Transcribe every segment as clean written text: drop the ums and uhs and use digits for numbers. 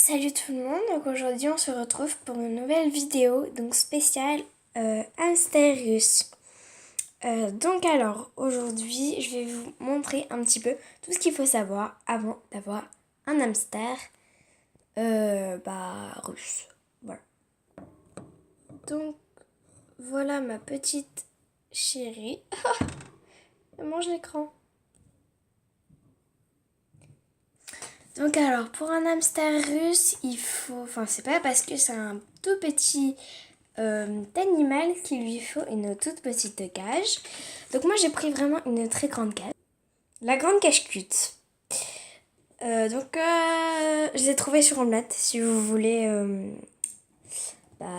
Salut tout le monde, donc aujourd'hui on se retrouve pour une nouvelle vidéo, donc spéciale Hamsterus. Donc alors aujourd'hui je vais vous montrer un petit peu tout ce qu'il faut savoir avant d'avoir un hamster russe. Voilà. Donc voilà ma petite chérie. Elle mange l'écran. Donc alors, pour un hamster russe, il faut... Enfin, c'est pas parce que c'est un tout petit animal qu'il lui faut une toute petite cage. Donc moi, j'ai pris vraiment une très grande cage. La grande cage cute. Je l'ai trouvée sur le net, si vous voulez...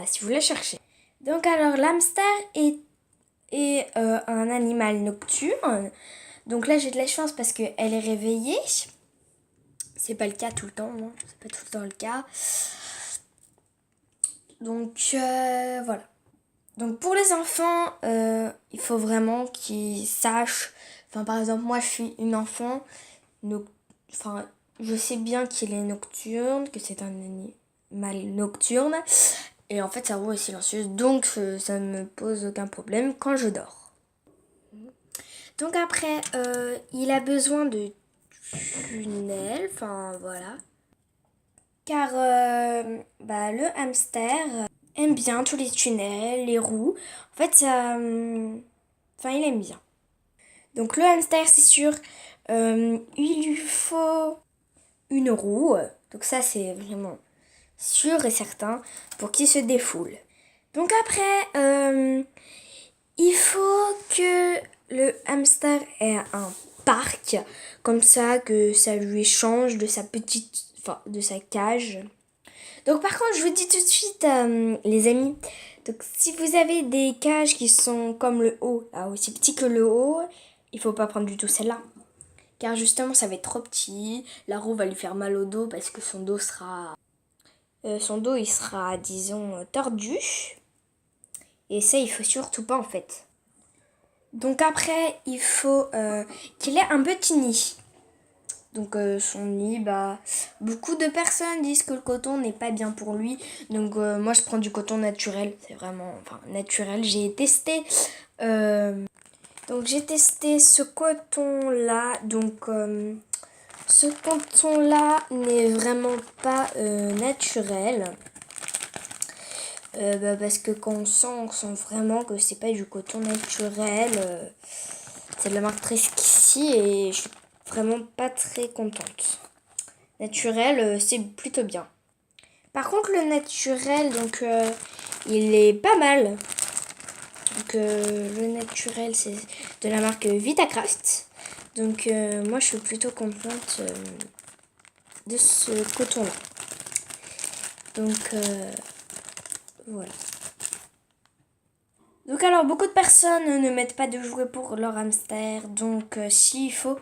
si vous la cherchez. Donc alors, l'hamster est un animal nocturne. Donc là, j'ai de la chance parce qu'elle est réveillée. C'est pas le cas tout le temps, non, c'est pas tout le temps le cas. Donc voilà. Donc pour les enfants, il faut vraiment qu'ils sachent. Enfin par exemple moi je suis une enfant. Je sais bien qu'il est nocturne, que c'est un animal nocturne. Et en fait sa roue est silencieuse, donc ça ne me pose aucun problème quand je dors. Donc après, il a besoin de tunnels, enfin voilà. Car le hamster aime bien tous les tunnels, les roues. En fait, il aime bien. Donc le hamster, c'est sûr, il lui faut une roue. Donc ça, c'est vraiment sûr et certain pour qu'il se défoule. Donc après, il faut que le hamster ait un parc, comme ça, que ça lui change de de sa cage. Donc par contre, je vous dis tout de suite, les amis, donc si vous avez des cages qui sont comme le haut, là, aussi petit que le haut, il faut pas prendre du tout celle-là. Car justement, ça va être trop petit, la roue va lui faire mal au dos parce que son dos il sera, disons, tordu. Et ça, il faut surtout pas en fait. Donc après, il faut qu'il ait un petit nid. Donc son nid, beaucoup de personnes disent que le coton n'est pas bien pour lui. Donc moi je prends du coton naturel, c'est vraiment naturel. J'ai testé ce coton là. Donc ce coton là n'est vraiment pas naturel. Parce que quand on sent vraiment que c'est pas du coton naturel. C'est de la marque Tresquissi et je suis vraiment pas très contente. Naturel, c'est plutôt bien. Par contre, le naturel, il est pas mal. Donc, le naturel, c'est de la marque Vitacraft. Donc, moi, je suis plutôt contente de ce coton-là. Donc, voilà. Donc alors, beaucoup de personnes ne mettent pas de jouets pour leur hamster. Donc, s'il faut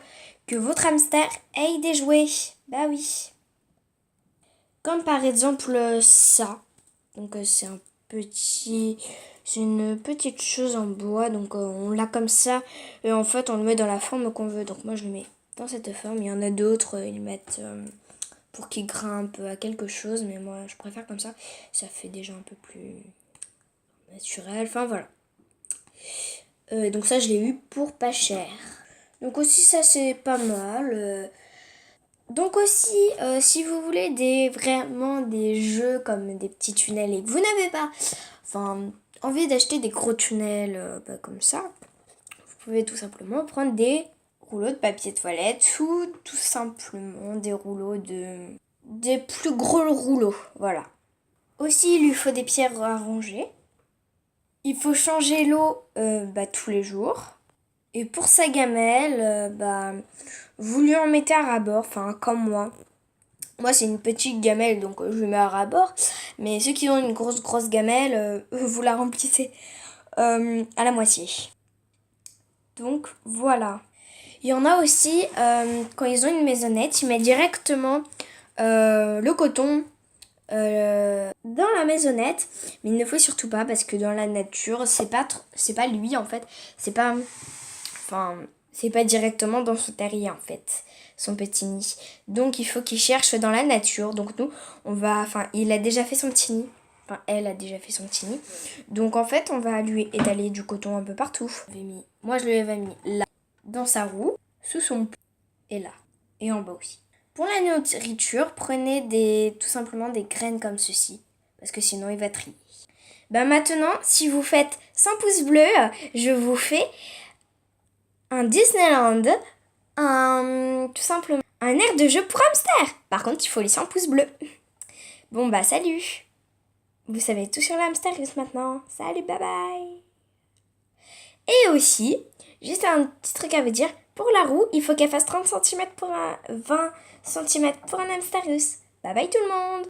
que votre hamster ait des jouets, bah oui. Comme par exemple ça. Donc, c'est une petite chose en bois. Donc, on l'a comme ça. Et en fait, on le met dans la forme qu'on veut. Donc, moi, je le mets dans cette forme. Il y en a d'autres, ils mettent pour qu'il grimpe à quelque chose. Mais moi, je préfère comme ça. Ça fait déjà un peu plus naturel. Enfin, voilà. Donc ça, je l'ai eu pour pas cher. Donc aussi, ça, c'est pas mal. Donc aussi, si vous voulez vraiment des jeux comme des petits tunnels et que vous n'avez pas envie d'acheter des gros tunnels comme ça, vous pouvez tout simplement prendre des rouleaux de papier toilette ou tout simplement des plus gros rouleaux. Voilà. Aussi, il lui faut des pierres à ranger. Il faut changer l'eau tous les jours. Et pour sa gamelle, vous lui en mettez à ras-bord, comme moi. Moi, c'est une petite gamelle, donc je lui mets à ras-bord. Mais ceux qui ont une grosse gamelle, vous la remplissez à la moitié. Donc, voilà. Il y en a aussi, quand ils ont une maisonnette, ils mettent directement le coton dans la maisonnette, mais il ne faut surtout pas parce que dans la nature c'est pas lui en fait, c'est pas C'est pas directement dans son terrier en fait, son petit nid. Donc il faut qu'il cherche dans la nature. Donc nous, il a déjà fait son petit nid. Enfin, elle a déjà fait son petit nid. Donc en fait, on va lui étaler du coton un peu partout. Moi, je lui avais mis là, dans sa roue, sous son pont, et là, et en bas aussi. Pour la nourriture, prenez tout simplement des graines comme ceci, parce que sinon il va trier. Maintenant, si vous faites 100 pouces bleus, je vous fais un Disneyland, tout simplement un aire de jeu pour hamster. Par contre, il faut les 100 pouces bleus. Bon salut. Vous savez tout sur le hamsterus maintenant. Salut, bye bye. Et aussi, juste un petit truc à vous dire, pour la roue, il faut qu'elle fasse 30 cm pour 20 cm pour un hamsterus. Bye bye tout le monde.